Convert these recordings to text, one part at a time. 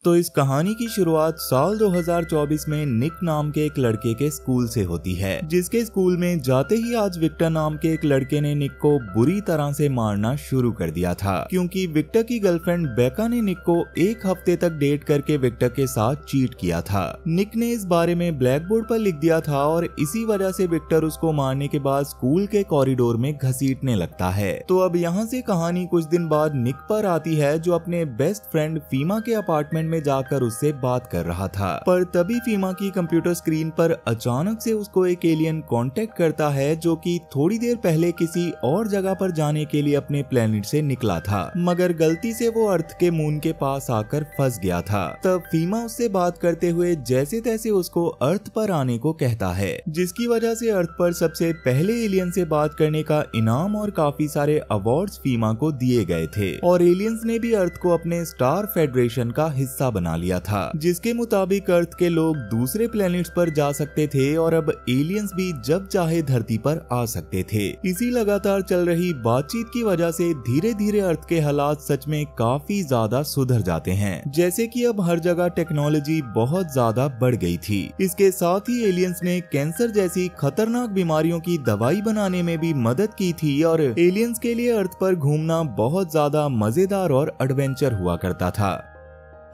तो इस कहानी की शुरुआत साल 2024 में निक नाम के एक लड़के के स्कूल से होती है, जिसके स्कूल में जाते ही आज विक्टर नाम के एक लड़के ने निक को बुरी तरह से मारना शुरू कर दिया था, क्योंकि विक्टर की गर्लफ्रेंड बेका ने निक को एक हफ्ते तक डेट करके विक्टर के साथ चीट किया था। निक ने इस बारे में ब्लैक बोर्ड पर लिख दिया था और इसी वजह से विक्टर उसको मारने के बाद स्कूल के कॉरिडोर में घसीटने लगता है। तो अब यहाँ से कहानी कुछ दिन बाद निक पर आती है, जो अपने बेस्ट फ्रेंड फीमा के अपार्टमेंट में जाकर उससे बात कर रहा था। पर तभी फीमा की कंप्यूटर स्क्रीन पर अचानक से उसको एक एलियन कांटेक्ट करता है, जो कि थोड़ी देर पहले किसी और जगह पर जाने के लिए अपने प्लेनेट से निकला था, मगर गलती से वो अर्थ के मून के पास आकर फंस गया था। तब फीमा उससे बात करते हुए जैसे तैसे उसको अर्थ पर आने को कहता है, जिसकी वजह से अर्थ पर सबसे पहले एलियन से बात करने का इनाम और काफी सारे अवार्ड्स फीमा को दिए गए थे। और एलियंस ने भी अर्थ को अपने स्टार फेडरेशन का हिस्सा बना लिया था, जिसके मुताबिक अर्थ के लोग दूसरे प्लेनेट्स पर जा सकते थे और अब एलियंस भी जब चाहे धरती पर आ सकते थे। इसी लगातार चल रही बातचीत की वजह से धीरे धीरे अर्थ के हालात सच में काफी ज्यादा सुधर जाते हैं, जैसे कि अब हर जगह टेक्नोलॉजी बहुत ज्यादा बढ़ गई थी। इसके साथ ही एलियंस ने कैंसर जैसी खतरनाक बीमारियों की दवाई बनाने में भी मदद की थी और एलियंस के लिए अर्थ पर घूमना बहुत ज्यादा मजेदार और एडवेंचर हुआ करता था।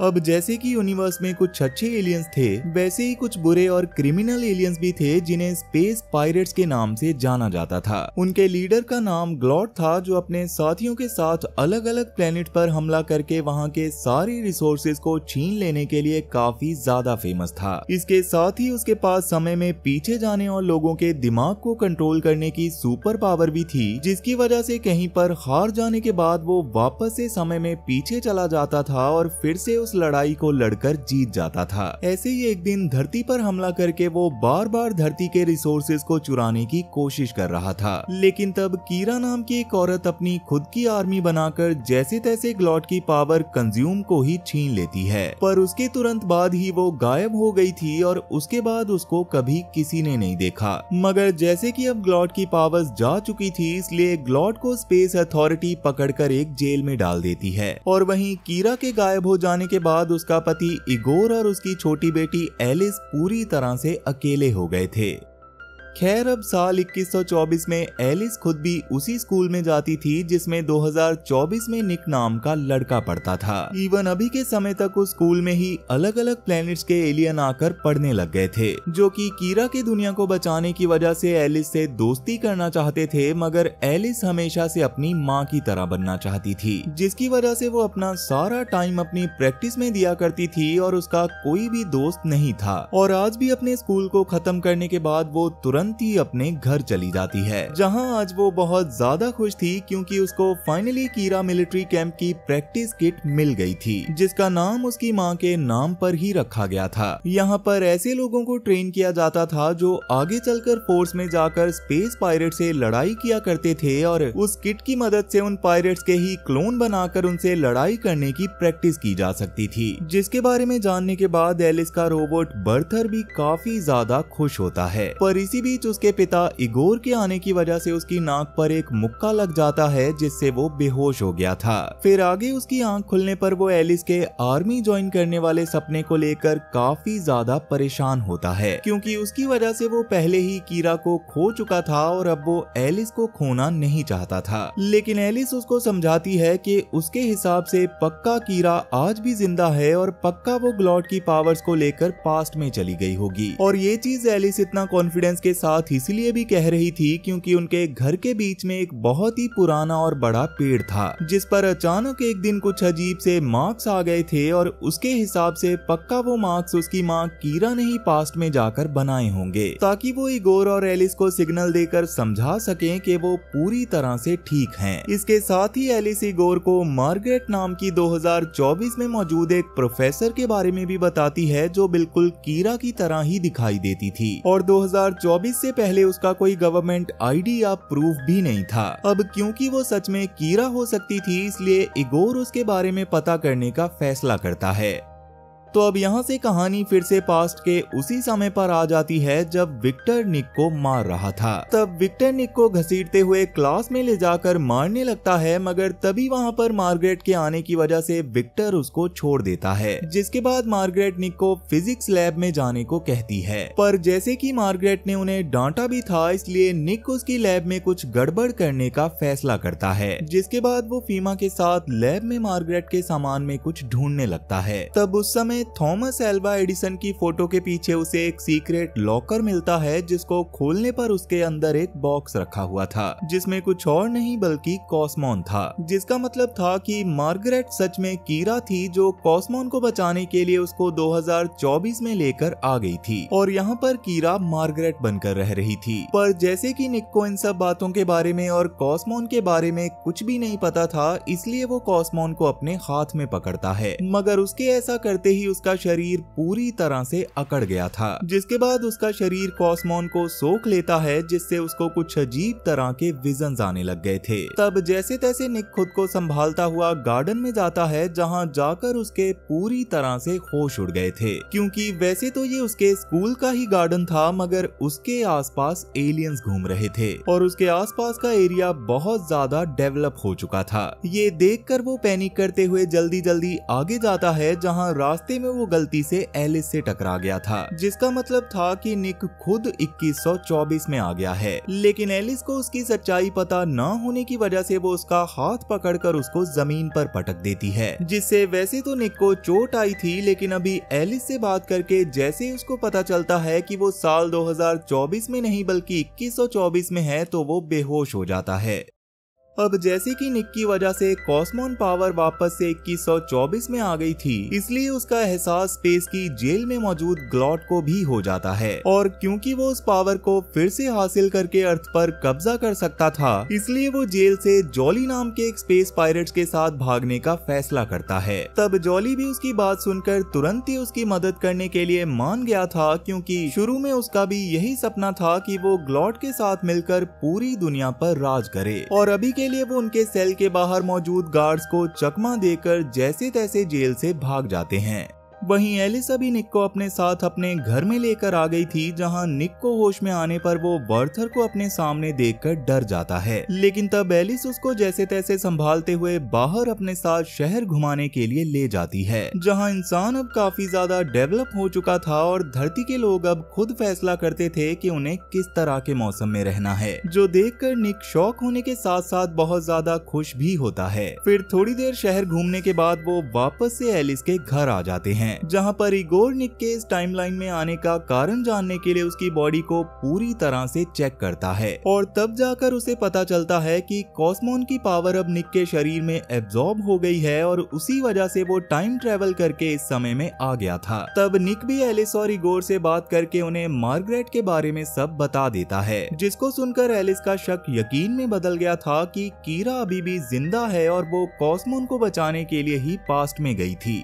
अब जैसे कि यूनिवर्स में कुछ अच्छे एलियंस थे, वैसे ही कुछ बुरे और क्रिमिनल एलियंस भी थे, जिन्हें स्पेस पायरेट्स के नाम से जाना जाता था। उनके लीडर का नाम ग्लॉट था, जो अपने साथियों के साथ अलग अलग प्लेनेट पर हमला करके वहां के सारे रिसोर्सेज को छीन लेने के लिए काफी ज्यादा फेमस था। इसके साथ ही उसके पास समय में पीछे जाने और लोगों के दिमाग को कंट्रोल करने की सुपर पावर भी थी, जिसकी वजह से कहीं पर हार जाने के बाद वो वापस से समय में पीछे चला जाता था और फिर से लड़ाई को लड़कर जीत जाता था। ऐसे ही एक दिन धरती पर हमला करके वो बार बार धरती के रिसोर्सेज को चुराने की कोशिश कर रहा था, लेकिन तब कीरा नाम की एक औरत अपनी खुद की आर्मी बनाकर जैसे तैसे ग्लॉट की पावर कंज्यूम को ही छीन लेती है। पर उसके तुरंत बाद ही वो गायब हो गई थी और उसके बाद उसको कभी किसी ने नहीं देखा। मगर जैसे कि अब ग्लॉट की पावर्स जा चुकी थी, इसलिए ग्लॉट को स्पेस अथॉरिटी पकड़कर एक जेल में डाल देती है। और वहीं कीरा के गायब हो जाने के बाद उसका पति इगोर और उसकी छोटी बेटी एलिस पूरी तरह से अकेले हो गए थे। खैर, अब साल 2124 में एलिस खुद भी उसी स्कूल में जाती थी जिसमें 2024 में निक नाम का लड़का पढ़ता था। इवन अभी के समय तक उस स्कूल में ही अलग अलग प्लैनेट्स के एलियन आकर पढ़ने लग गए थे, जो कि कीरा की दुनिया को बचाने की वजह से एलिस से दोस्ती करना चाहते थे। मगर एलिस हमेशा से अपनी माँ की तरह बनना चाहती थी, जिसकी वजह से वो अपना सारा टाइम अपनी प्रैक्टिस में दिया करती थी और उसका कोई भी दोस्त नहीं था। और आज भी अपने स्कूल को खत्म करने के बाद वो तुरंत ही अपने घर चली जाती है, जहां आज वो बहुत ज्यादा खुश थी, क्योंकि उसको फाइनली कीरा मिलिट्री कैंप की प्रैक्टिस किट मिल गई थी, जिसका नाम उसकी मां के नाम पर ही रखा गया था। यहाँ पर ऐसे लोगों को ट्रेन किया जाता था जो आगे चलकर फोर्स में जाकर स्पेस पायरेट से लड़ाई किया करते थे और उस किट की मदद से उन पायरेट्स के ही क्लोन बनाकर उनसे लड़ाई करने की प्रैक्टिस की जा सकती थी। जिसके बारे में जानने के बाद एलिस का रोबोट बर्थर भी काफी ज्यादा खुश होता है। पर इसी बीच उसके पिता इगोर के आने की वजह से उसकी नाक पर एक मुक्का लग जाता है, जिससे वो बेहोश हो गया था। फिर आगे उसकी आंख खुलने पर वो एलिस के आर्मी ज्वाइन करने वाले सपने को लेकर काफी ज्यादा परेशान होता है, क्योंकि उसकी वजह से वो पहले ही कीरा को खो चुका था और अब वो एलिस को खोना नहीं चाहता था। लेकिन एलिस उसको समझाती है कि उसके हिसाब से पक्का कीरा आज भी जिंदा है और पक्का वो ग्लॉट की पावर्स को लेकर पास्ट में चली गई होगी। और ये चीज एलिस इतना कॉन्फिडेंस के साथ इसलिए भी कह रही थी क्योंकि उनके घर के बीच में एक बहुत ही पुराना और बड़ा पेड़ था, जिस पर अचानक एक दिन कुछ अजीब से मार्क्स आ गए थे और उसके हिसाब से पक्का वो मार्क्स उसकी माँ कीरा ने ही पास्ट में जाकर बनाए होंगे, ताकि वो इगोर और एलिस को सिग्नल देकर समझा सकें कि वो पूरी तरह से ठीक हैं। इसके साथ ही एलिस इगोर को मार्गरेट नाम की 2024 में मौजूद एक प्रोफेसर के बारे में भी बताती है, जो बिल्कुल कीरा की तरह ही दिखाई देती थी और 2024 से पहले उसका कोई गवर्नमेंट आईडी या प्रूफ भी नहीं था। अब क्योंकि वो सच में कीरा हो सकती थी, इसलिए इगोर उसके बारे में पता करने का फैसला करता है। तो अब यहाँ से कहानी फिर से पास्ट के उसी समय पर आ जाती है जब विक्टर निक को मार रहा था। तब विक्टर निक को घसीटते हुए क्लास में ले जाकर मारने लगता है, मगर तभी वहाँ पर मार्गरेट के आने की वजह से विक्टर उसको छोड़ देता है, जिसके बाद मार्गरेट निक को फिजिक्स लैब में जाने को कहती है। पर जैसे कि मार्गरेट ने उन्हें डांटा भी था, इसलिए निक उसकी लैब में कुछ गड़बड़ करने का फैसला करता है, जिसके बाद वो फीमा के साथ लैब में मार्गरेट के सामान में कुछ ढूंढने लगता है। तब उस समय थॉमस एल्वा एडिसन की फोटो के पीछे उसे एक सीक्रेट लॉकर मिलता है, जिसको खोलने पर उसके अंदर एक बॉक्स रखा हुआ था, जिसमें कुछ और नहीं बल्कि कॉस्मॉन था, जिसका मतलब था कि मार्गरेट सच में कीरा थी जो कॉस्मॉन को बचाने के लिए उसको 2024 में लेकर आ गई थी, और यहाँ पर कीरा मार्गरेट बनकर रह रही थी। पर जैसे कि निक को इन सब बातों के बारे में और कॉस्मॉन के बारे में कुछ भी नहीं पता था, इसलिए वो कॉस्मॉन को अपने हाथ में पकड़ता है, मगर उसके ऐसा करते ही उसका शरीर पूरी तरह से अकड़ गया था, जिसके बाद उसका शरीर कॉस्मॉन को सोख लेता है, जिससे उसको कुछ अजीब तरह के विजन्स आने लग गए थे। तब जैसे तैसे निक खुद को संभालता हुआ गार्डन में जाता है, जहाँ जाकर उसके पूरी तरह से होश उड़ गए थे, क्योंकि वैसे तो ये उसके स्कूल का ही गार्डन था, मगर उसके आसपास एलियंस घूम रहे थे और उसके आसपास का एरिया बहुत ज्यादा डेवलप हो चुका था। ये देखकर वो पैनिक करते हुए जल्दी जल्दी आगे जाता है, जहाँ रास्ते में वो गलती से एलिस से टकरा गया था, जिसका मतलब था कि निक खुद 2124 में आ गया है। लेकिन एलिस को उसकी सच्चाई पता न होने की वजह से वो उसका हाथ पकड़कर उसको जमीन पर पटक देती है, जिससे वैसे तो निक को चोट आई थी, लेकिन अभी एलिस से बात करके जैसे ही उसको पता चलता है कि वो साल 2024 में नहीं बल्कि 2124 में है, तो वो बेहोश हो जाता है। अब जैसे कि निक की वजह से कॉस्मॉन पावर वापस से 2124 में आ गई थी, इसलिए उसका एहसास स्पेस की जेल में मौजूद ग्लॉट को भी हो जाता है, और क्योंकि वो उस पावर को फिर से हासिल करके अर्थ पर कब्जा कर सकता था, इसलिए वो जेल से जॉली नाम के एक स्पेस पायरेट्स के साथ भागने का फैसला करता है। तब जॉली भी उसकी बात सुनकर तुरंत ही उसकी मदद करने के लिए मान गया था, क्योंकि शुरू में उसका भी यही सपना था कि वो ग्लॉट के साथ मिलकर पूरी दुनिया पर राज करे, और अभी के लिए वो उनके सेल के बाहर मौजूद गार्ड्स को चकमा देकर जैसे तैसे जेल से भाग जाते हैं। वहीं एलिस अभी निक को अपने साथ अपने घर में लेकर आ गई थी, जहां निक को होश में आने पर वो वर्थर को अपने सामने देखकर डर जाता है, लेकिन तब एलिस उसको जैसे तैसे संभालते हुए बाहर अपने साथ शहर घुमाने के लिए ले जाती है, जहां इंसान अब काफी ज्यादा डेवलप हो चुका था और धरती के लोग अब खुद फैसला करते थे कि उन्हें किस तरह के मौसम में रहना है, जो देखकर निक शॉक होने के साथ साथ बहुत ज्यादा खुश भी होता है। फिर थोड़ी देर शहर घूमने के बाद वो वापस से एलिस के घर आ जाते हैं, जहां पर इगोर निक के इस टाइमलाइन में आने का कारण जानने के लिए उसकी बॉडी को पूरी तरह से चेक करता है, और तब जाकर उसे पता चलता है कि कॉस्मॉन की पावर अब निक के शरीर में एब्जॉर्ब हो गई है, और उसी वजह से वो टाइम ट्रेवल करके इस समय में आ गया था। तब निक भी एलिस और इगोर से बात करके उन्हें मार्गरेट के बारे में सब बता देता है, जिसको सुनकर एलिस का शक यकीन में बदल गया था कि कीरा अभी भी जिंदा है और वो कॉस्मॉन को बचाने के लिए ही पास्ट में गई थी।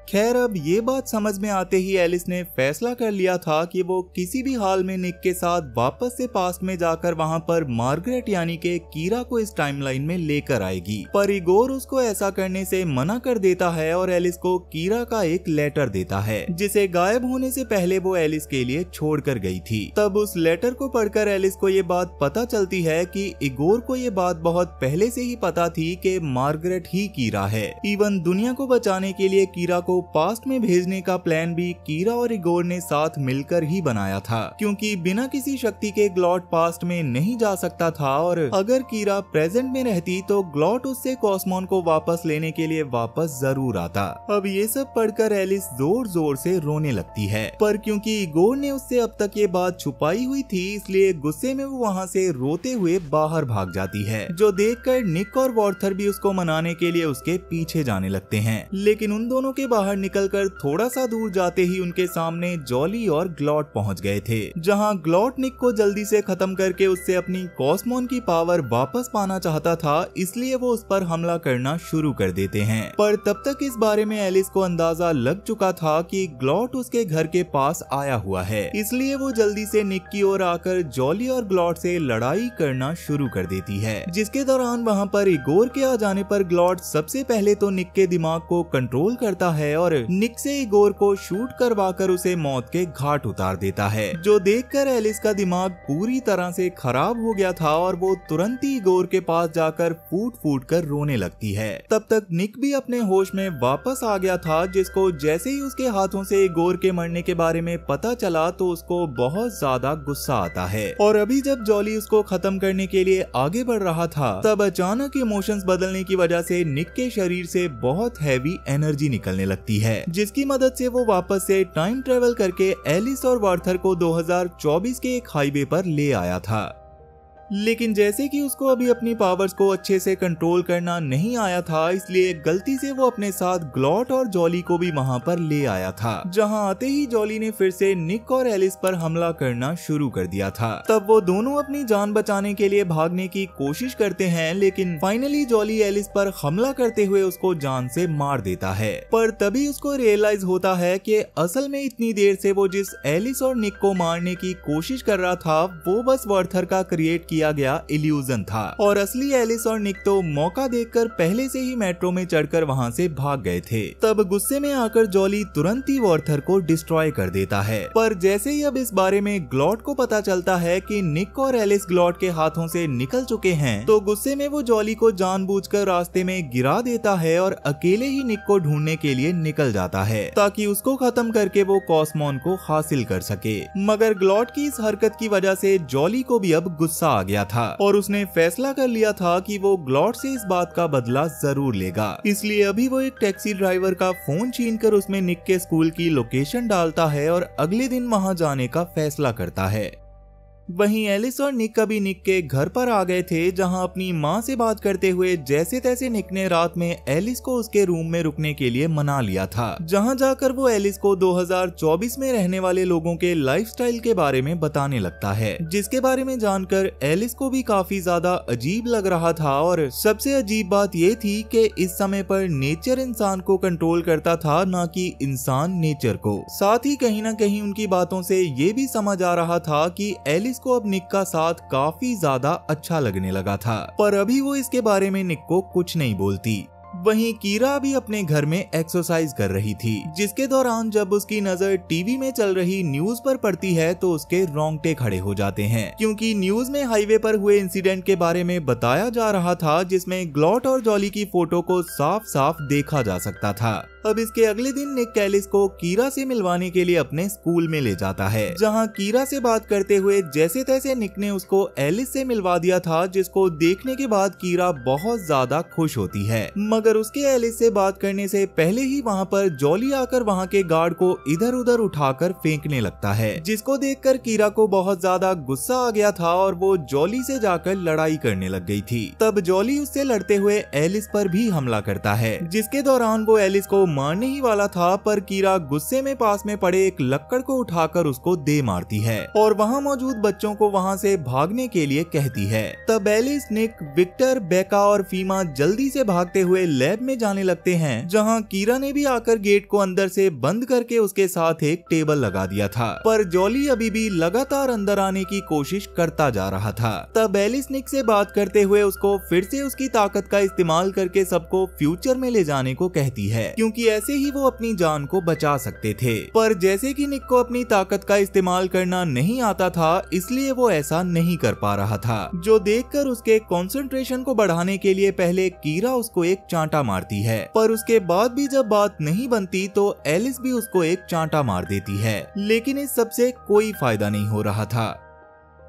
खैर, अब ये बात समझ में आते ही एलिस ने फैसला कर लिया था कि वो किसी भी हाल में निक के साथ वापस से पास्ट में जाकर वहां पर मार्गरेट यानी के कीरा को इस टाइमलाइन में लेकर आएगी। पर इगोर उसको ऐसा करने से मना कर देता है और एलिस को कीरा का एक लेटर देता है, जिसे गायब होने से पहले वो एलिस के लिए छोड़ कर गई थी। तब उस लेटर को पढ़कर एलिस को ये बात पता चलती है कि इगोर को ये बात बहुत पहले से ही पता थी कि मार्गरेट ही कीरा है। इवन दुनिया को बचाने के लिए कीरा को पास्ट में भेजने का प्लान भी कीरा और इगोर ने साथ मिलकर ही बनाया था, क्योंकि बिना किसी शक्ति के ग्लॉट पास्ट में नहीं जा सकता था, और अगर कीरा प्रेजेंट में रहती तो ग्लॉट उससे कॉस्मॉन को वापस लेने के लिए वापस जरूर आता। अब ये सब पढ़कर एलिस जोर जोर से रोने लगती है, पर क्योंकि इगोर ने उससे अब तक ये बात छुपाई हुई थी, इसलिए गुस्से में वो वहाँ से रोते हुए बाहर भाग जाती है, जो देखकर निक और वॉर्थर भी उसको मनाने के लिए उसके पीछे जाने लगते हैं। लेकिन उन दोनों के बाहर निकलकर थोड़ा सा दूर जाते ही उनके सामने जॉली और ग्लॉट पहुंच गए थे, जहां ग्लॉट निक को जल्दी से खत्म करके उससे अपनी कॉस्मॉन की पावर वापस पाना चाहता था, इसलिए वो उस पर हमला करना शुरू कर देते हैं। पर तब तक इस बारे में एलिस को अंदाजा लग चुका था कि ग्लॉट उसके घर के पास आया हुआ है, इसलिए वो जल्दी से निक की ओर आकर जॉली और ग्लॉट से लड़ाई करना शुरू कर देती है, जिसके दौरान वहाँ पर इगोर के आ जाने पर ग्लॉट सबसे पहले तो निक के दिमाग को कंट्रोल करता है है और निक से इगोर को शूट करवाकर उसे मौत के घाट उतार देता है, जो देखकर एलिस का दिमाग पूरी तरह से खराब हो गया था और वो तुरंत ही इगोर के पास जाकर फूट फूट कर रोने लगती है। तब तक निक भी अपने होश में वापस आ गया था, जिसको जैसे ही उसके हाथों से इगोर के मरने के बारे में पता चला तो उसको बहुत ज्यादा गुस्सा आता है। और अभी जब जॉली उसको खत्म करने के लिए आगे बढ़ रहा था, तब अचानक इमोशंस बदलने की वजह से निक के शरीर से बहुत हैवी एनर्जी निकलने लगती है, जिसकी मदद से वो वापस से टाइम ट्रेवल करके एलिस और वार्थर को 2024 के एक हाईवे पर ले आया था। लेकिन जैसे कि उसको अभी अपनी पावर्स को अच्छे से कंट्रोल करना नहीं आया था, इसलिए गलती से वो अपने साथ ग्लॉट और जॉली को भी वहां पर ले आया था। जहां आते ही जॉली ने फिर से निक और एलिस पर हमला करना शुरू कर दिया था। तब वो दोनों अपनी जान बचाने के लिए भागने की कोशिश करते हैं, लेकिन फाइनली जॉली एलिस पर हमला करते हुए उसको जान से मार देता है। पर तभी उसको रियलाइज होता है कि असल में इतनी देर से वो जिस एलिस और निक को मारने की कोशिश कर रहा था वो बस वार्थर का क्रिएट किया गया इल्यूजन था, और असली एलिस और निक तो मौका देखकर पहले से ही मेट्रो में चढ़कर वहां से भाग गए थे। तब गुस्से में आकर जॉली तुरंत ही वार्थर को डिस्ट्रॉय कर देता है। पर जैसे ही अब इस बारे में ग्लॉट को पता चलता है कि निक और एलिस ग्लॉट के हाथों से निकल चुके हैं, तो गुस्से में वो जॉली को जानबूझकर रास्ते में गिरा देता है और अकेले ही निक को ढूंढने के लिए निकल जाता है, ताकि उसको खत्म करके वो कॉस्मॉन को हासिल कर सके। मगर ग्लॉट की इस हरकत की वजह से जॉली को भी अब गुस्सा आ गया था और उसने फैसला कर लिया था कि वो ग्लॉट से इस बात का बदला जरूर लेगा। इसलिए अभी वो एक टैक्सी ड्राइवर का फोन छीनकर उसमें निक के स्कूल की लोकेशन डालता है और अगले दिन वहां जाने का फैसला करता है। वहीं एलिस और निक कभी निक के घर पर आ गए थे, जहां अपनी माँ से बात करते हुए जैसे तैसे निक ने रात में एलिस को उसके रूम में रुकने के लिए मना लिया था, जहां जाकर वो एलिस को 2024 में रहने वाले लोगों के लाइफस्टाइल के बारे में बताने लगता है, जिसके बारे में जानकर एलिस को भी काफी ज्यादा अजीब लग रहा था। और सबसे अजीब बात ये थी कि इस समय पर नेचर इंसान को कंट्रोल करता था, न कि इंसान नेचर को। साथ ही कहीं न कहीं उनकी बातों से ये भी समझ आ रहा था कि एलिस को अब निक का साथ काफी ज्यादा अच्छा लगने लगा था, पर अभी वो इसके बारे में निक को कुछ नहीं बोलती। वहीं कीरा भी अपने घर में एक्सरसाइज कर रही थी, जिसके दौरान जब उसकी नजर टीवी में चल रही न्यूज पर पड़ती है तो उसके रोंगटे खड़े हो जाते हैं, क्योंकि न्यूज में हाईवे पर हुए इंसिडेंट के बारे में बताया जा रहा था, जिसमें ग्लॉट और जॉली की फोटो को साफ साफ देखा जा सकता था। अब इसके अगले दिन निक एलिस को कीरा से मिलवाने के लिए अपने स्कूल में ले जाता है, जहां कीरा से बात करते हुए जैसे तैसे निक ने उसको एलिस से मिलवा दिया था, जिसको देखने के बाद कीरा बहुत ज्यादा खुश होती है। मगर उसके एलिस से बात करने से पहले ही वहां पर जॉली आकर वहां के गार्ड को इधर उधर उठाकर फेंकने लगता है, जिसको देखकर कीरा को बहुत ज्यादा गुस्सा आ गया था और वो जॉली से जाकर लड़ाई करने लग गई थी। तब जॉली उससे लड़ते हुए एलिस पर भी हमला करता है, जिसके दौरान वो एलिस को मारने ही वाला था, पर कीरा गुस्से में पास में पड़े एक लक्कड़ को उठाकर उसको दे मारती है और वहां मौजूद बच्चों को वहां से भागने के लिए कहती है। तब एलिस, निक, विक्टर, बेका और फीमा जल्दी से भागते हुए लैब में जाने लगते हैं, जहां कीरा ने भी आकर गेट को अंदर से बंद करके उसके साथ एक टेबल लगा दिया था। पर जॉली अभी भी लगातार अंदर आने की कोशिश करता जा रहा था। तब एलिस निक से बात करते हुए उसको फिर से उसकी ताकत का इस्तेमाल करके सबको फ्यूचर में ले जाने को कहती है, क्योंकि ऐसे ही वो अपनी जान को बचा सकते थे। पर जैसे कि निक को अपनी ताकत का इस्तेमाल करना नहीं आता था, इसलिए वो ऐसा नहीं कर पा रहा था, जो देखकर उसके कंसंट्रेशन को बढ़ाने के लिए पहले कीरा उसको एक चांटा मारती है, पर उसके बाद भी जब बात नहीं बनती तो एलिस भी उसको एक चांटा मार देती है। लेकिन इस सबसे कोई फायदा नहीं हो रहा था,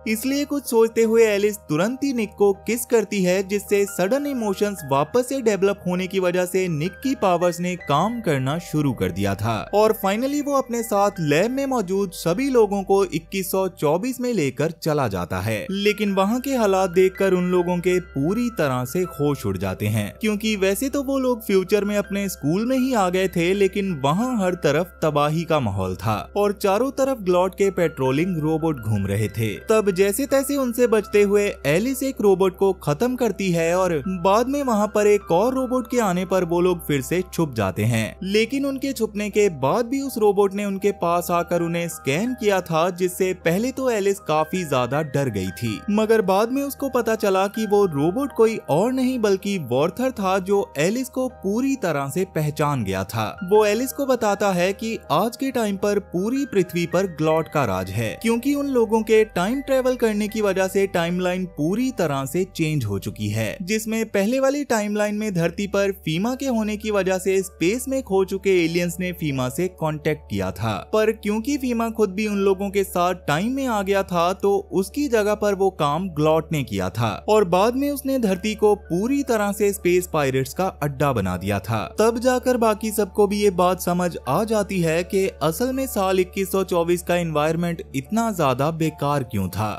इसलिए कुछ सोचते हुए एलिस तुरंत ही निक को किस करती है, जिससे सडन इमोशंस वापस से डेवलप होने की वजह से निक की पावर्स ने काम करना शुरू कर दिया था और फाइनली वो अपने साथ लैब में मौजूद सभी लोगों को 2124 में लेकर चला जाता है। लेकिन वहाँ के हालात देखकर उन लोगों के पूरी तरह से होश उड़ जाते हैं, क्योंकि वैसे तो वो लोग फ्यूचर में अपने स्कूल में ही आ गए थे, लेकिन वहाँ हर तरफ तबाही का माहौल था और चारों तरफ ग्लॉट के पेट्रोलिंग रोबोट घूम रहे थे। तब जैसे तैसे उनसे बचते हुए एलिस एक रोबोट को खत्म करती है और बाद में वहाँ पर एक और रोबोट के आने पर वो लोग फिर से छुप जाते हैं। लेकिन उनके छुपने के बाद भी उस रोबोट ने उनके पास आकर उन्हें स्कैन किया था, जिससे पहले तो एलिस काफी ज्यादा डर गई थी, मगर बाद में उसको पता चला कि वो रोबोट कोई और नहीं बल्कि वॉर्थर था, जो एलिस को पूरी तरह से पहचान गया था। वो एलिस को बताता है कि आज के टाइम पर पूरी पृथ्वी पर ग्लॉट का राज है, क्योंकि उन लोगों के टाइम ट्रेवल करने की वजह से टाइमलाइन पूरी तरह से चेंज हो चुकी है, जिसमें पहले वाली टाइमलाइन में धरती पर फीमा के होने की वजह से स्पेस में खो चुके एलियंस ने फीमा से कांटेक्ट किया था, पर क्योंकि फीमा खुद भी उन लोगों के साथ टाइम में आ गया था तो उसकी जगह पर वो काम ग्लॉट ने किया था और बाद में उसने धरती को पूरी तरह से स्पेस पायरेट्स का अड्डा बना दिया था। तब जाकर बाकी सबको भी ये बात समझ आ जाती है कि असल में साल 2124 का एनवायरनमेंट इतना ज्यादा बेकार क्यों था।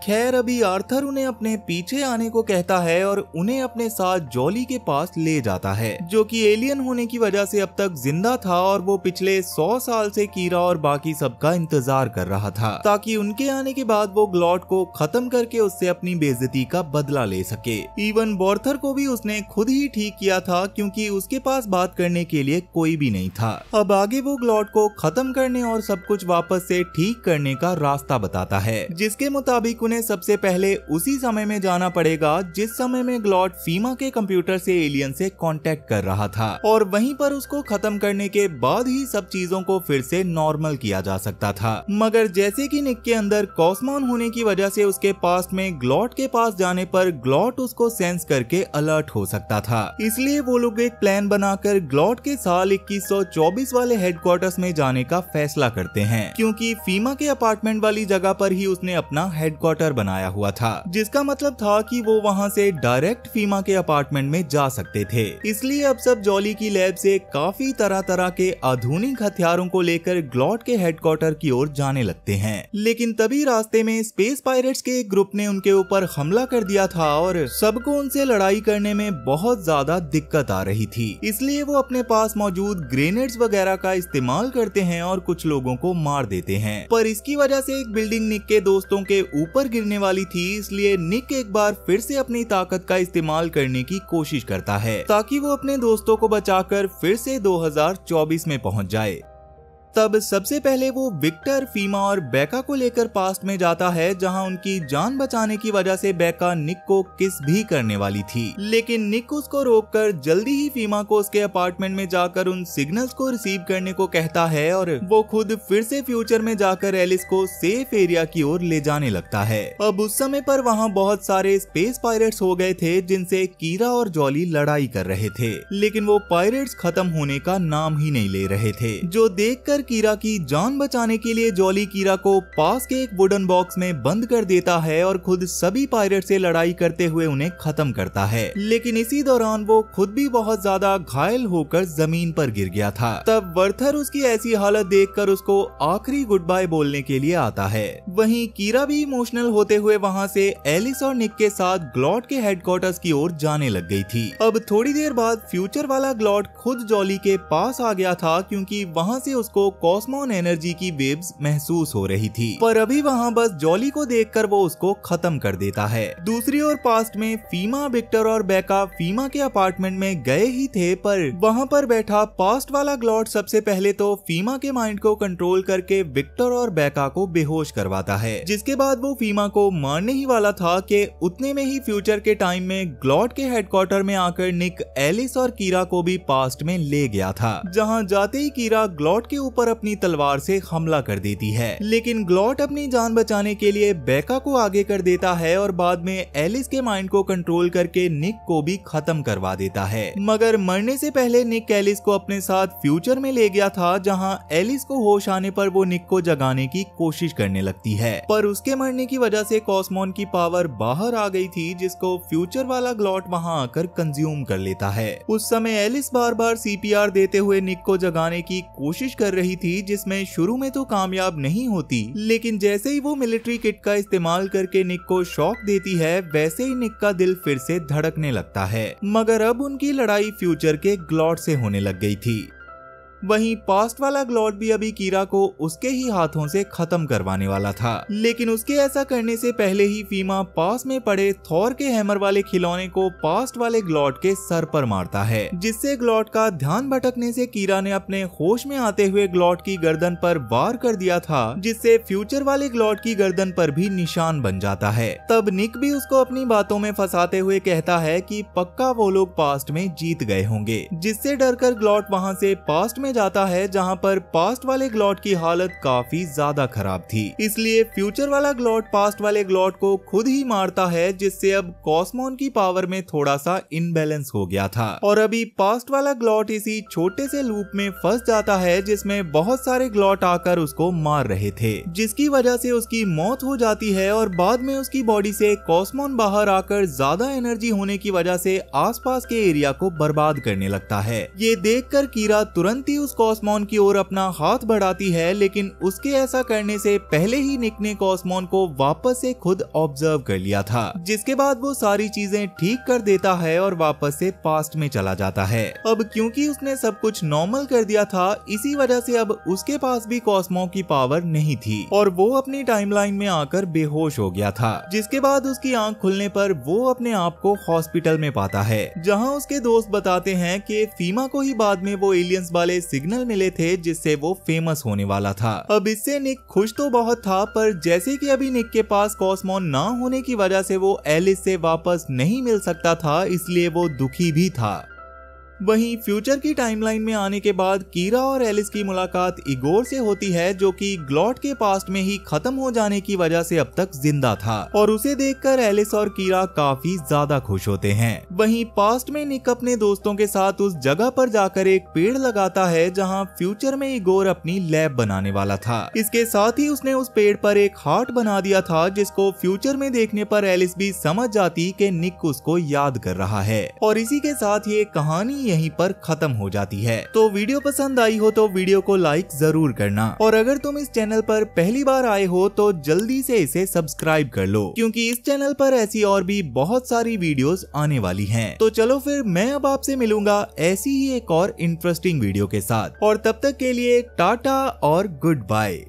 खैर अभी आर्थर उन्हें अपने पीछे आने को कहता है और उन्हें अपने साथ जॉली के पास ले जाता है, जो कि एलियन होने की वजह से अब तक जिंदा था और वो पिछले 100 साल से कीरा और बाकी सबका इंतजार कर रहा था, ताकि उनके आने के बाद वो ग्लॉट को खत्म करके उससे अपनी बेइज्जती का बदला ले सके। इवन वॉर्थर को भी उसने खुद ही ठीक किया था, क्योंकि उसके पास बात करने के लिए कोई भी नहीं था। अब आगे वो ग्लॉट को खत्म करने और सब कुछ वापस से ठीक करने का रास्ता बताता है, जिसके मुताबिक उन्हें सबसे पहले उसी समय में जाना पड़ेगा जिस समय में ग्लॉट फीमा के कंप्यूटर से एलियन से कांटेक्ट कर रहा था, और वहीं पर उसको खत्म करने के बाद ही सब चीजों को फिर से नॉर्मल किया जा सकता था। मगर जैसे कि निक के अंदर कॉस्मॉन होने की वजह से उसके पास्ट में ग्लॉट के पास जाने पर ग्लॉट उसको सेंस करके अलर्ट हो सकता था, इसलिए वो लोग एक प्लान बनाकर ग्लॉट के साल 2124 वाले हेडक्वार्टर्स में जाने का फैसला करते हैं, क्योंकि फीमा के अपार्टमेंट वाली जगह पर ही उसने अपना हेडक्वार्टर बनाया हुआ था, जिसका मतलब था कि वो वहां से डायरेक्ट फीमा के अपार्टमेंट में जा सकते थे। इसलिए अब सब जॉली की लैब से काफी तरह तरह के आधुनिक हथियारों को लेकर ग्लॉट के हेडक्वार्टर की ओर जाने लगते हैं। लेकिन तभी रास्ते में स्पेस पायरेट्स के एक ग्रुप ने उनके ऊपर हमला कर दिया था और सबको उनसे लड़ाई करने में बहुत ज्यादा दिक्कत आ रही थी, इसलिए वो अपने पास मौजूद ग्रेनेड्स वगैरह का इस्तेमाल करते हैं और कुछ लोगों को मार देते हैं। पर इसकी वजह से एक बिल्डिंग निक के दोस्तों के ऊपर गिरने वाली थी, इसलिए निक एक बार फिर से अपनी ताकत का इस्तेमाल करने की कोशिश करता है, ताकि वो अपने दोस्तों को बचाकर फिर से 2024 में पहुंच जाए। तब सबसे पहले वो विक्टर, फीमा और बेका को लेकर पास्ट में जाता है, जहां उनकी जान बचाने की वजह से बेका निक को किस भी करने वाली थी, लेकिन निक उसको रोककर जल्दी ही फीमा को उसके अपार्टमेंट में जाकर उन सिग्नल्स को रिसीव करने को कहता है और वो खुद फिर से फ्यूचर में जाकर एलिस को सेफ एरिया की ओर ले जाने लगता है। अब उस समय पर वहाँ बहुत सारे स्पेस पायरेट्स हो गए थे, जिनसे कीरा और जॉली लड़ाई कर रहे थे, लेकिन वो पायरेट्स खत्म होने का नाम ही नहीं ले रहे थे, जो देखकर कीरा की जान बचाने के लिए जॉली कीरा को पास के एक वुडन बॉक्स में बंद कर देता है और खुद सभी पायरेट से लड़ाई करते हुए उन्हें खत्म करता है। लेकिन इसी दौरान वो खुद भी बहुत ज्यादा घायल होकर जमीन पर गिर गया था। तब वर्थर उसकी ऐसी हालत देखकर उसको आखिरी गुड बाय बोलने के लिए आता है। वहीं कीरा भी इमोशनल होते हुए वहाँ से एलिस और निक के साथ ग्लॉट के हेडक्वार्टर्स की ओर जाने लग गई थी। अब थोड़ी देर बाद फ्यूचर वाला ग्लॉट खुद जॉली के पास आ गया था, क्योंकि वहाँ से उसको कॉस्मॉन एनर्जी की वेव्स महसूस हो रही थी, पर अभी वहाँ बस जॉली को देखकर वो उसको खत्म कर देता है। दूसरी ओर पास्ट में फीमा, विक्टर और बेका फीमा के अपार्टमेंट में गए ही थे, पर वहाँ पर बैठा पास्ट वाला ग्लॉट सबसे पहले तो फीमा के माइंड को कंट्रोल करके विक्टर और बेका को बेहोश करवाता है, जिसके बाद वो फीमा को मारने ही वाला था कि उतने में ही फ्यूचर के टाइम में ग्लॉट के हेडक्वार्टर में आकर निक एलिस और कीरा को भी पास्ट में ले गया था, जहाँ जाते ही कीरा ग्लॉट के ऊपर अपनी तलवार से हमला कर देती है, लेकिन ग्लॉट अपनी जान बचाने के लिए बेका को आगे कर देता है और बाद में एलिस के माइंड को कंट्रोल करके निक को भी खत्म करवा देता है। मगर मरने से पहले निक एलिस को अपने साथ फ्यूचर में ले गया था, जहां एलिस को होश आने पर वो निक को जगाने की कोशिश करने लगती है, पर उसके मरने की वजह से कॉस्मॉन की पावर बाहर आ गई थी, जिसको फ्यूचर वाला ग्लॉट वहां आकर कंज्यूम कर लेता है। उस समय एलिस बार बार CPR देते हुए निक को जगाने की कोशिश कर रही थी, जिसमें शुरू में तो कामयाब नहीं होती, लेकिन जैसे ही वो मिलिट्री किट का इस्तेमाल करके निक को शॉक देती है, वैसे ही निक का दिल फिर से धड़कने लगता है। मगर अब उनकी लड़ाई फ्यूचर के ग्लॉट से होने लग गई थी। वहीं पास्ट वाला ग्लॉट भी अभी कीरा को उसके ही हाथों से खत्म करवाने वाला था, लेकिन उसके ऐसा करने से पहले ही फीमा पास में पड़े थॉर के हैमर वाले खिलौने को पास्ट वाले ग्लॉट के सर पर मारता है, जिससे ग्लॉट का ध्यान भटकने से कीरा ने अपने होश में आते हुए ग्लॉट की गर्दन पर वार कर दिया था, जिससे फ्यूचर वाले ग्लॉट की गर्दन पर भी निशान बन जाता है। तब निक भी उसको अपनी बातों में फंसाते हुए कहता है कि पक्का वो लोग पास्ट में जीत गए होंगे, जिससे डरकर ग्लॉट वहां से पास्ट में जाता है, जहां पर पास्ट वाले ग्लॉट की हालत काफी ज्यादा खराब थी। इसलिए फ्यूचर वाला ग्लॉट पास्ट वाले ग्लॉट को खुद ही मारता है, जिससे अब कॉस्मोन की पावर में थोड़ा सा इनबैलेंस हो गया था और अभी पास्ट वाला ग्लॉट इसी छोटे से लूप में फंस जाता है, जिसमें बहुत सारे ग्लॉट आकर उसको मार रहे थे, जिसकी वजह से उसकी मौत हो जाती है और बाद में उसकी बॉडी से कॉस्मोन बाहर आकर ज्यादा एनर्जी होने की वजह से आसपास के एरिया को बर्बाद करने लगता है। ये देखकर कीरा तुरंत ही उस कॉस्मोन की ओर अपना हाथ बढ़ाती है, लेकिन उसके ऐसा करने से पहले ही निक ने कॉस्मोन को वापस से खुद ऑब्जर्व कर लिया था, जिसके बाद वो सारी चीजें ठीक कर देता है और वापस से पास्ट में चला जाता है। अब क्योंकि उसने सब कुछ नॉर्मल कर दिया था, इसी वजह से अब उसके पास भी कॉस्मो की पावर नहीं थी और वो अपनी टाइमलाइन में आकर बेहोश हो गया था, जिसके बाद उसकी आंख खुलने पर वो अपने आप को हॉस्पिटल में पाता है, जहां उसके दोस्त बताते हैं कि फीमा को ही बाद में वो एलियंस वाले सिग्नल मिले थे, जिससे वो फेमस होने वाला था। अब इससे निक खुश तो बहुत था, पर जैसे कि अभी निक के पास कॉस्मो ना होने की वजह से वो एलिस से वापस नहीं मिल सकता था, इसलिए वो दुखी भी था। वहीं फ्यूचर की टाइमलाइन में आने के बाद कीरा और एलिस की मुलाकात इगोर से होती है, जो कि ग्लॉट के पास्ट में ही खत्म हो जाने की वजह से अब तक जिंदा था, और उसे देखकर एलिस और कीरा काफी ज्यादा खुश होते हैं। वहीं पास्ट में निक अपने दोस्तों के साथ उस जगह पर जाकर एक पेड़ लगाता है, जहां फ्यूचर में इगोर अपनी लैब बनाने वाला था। इसके साथ ही उसने उस पेड़ पर एक हार्ट बना दिया था, जिसको फ्यूचर में देखने पर एलिस भी समझ जाती कि निक उसको याद कर रहा है, और इसी के साथ ये कहानी यहीं पर खत्म हो जाती है। तो वीडियो पसंद आई हो तो वीडियो को लाइक जरूर करना, और अगर तुम इस चैनल पर पहली बार आए हो तो जल्दी से इसे सब्सक्राइब कर लो, क्योंकि इस चैनल पर ऐसी और भी बहुत सारी वीडियोस आने वाली हैं। तो चलो फिर मैं अब आपसे मिलूंगा ऐसी ही एक और इंटरेस्टिंग वीडियो के साथ, और तब तक के लिए टाटा और गुड बाय।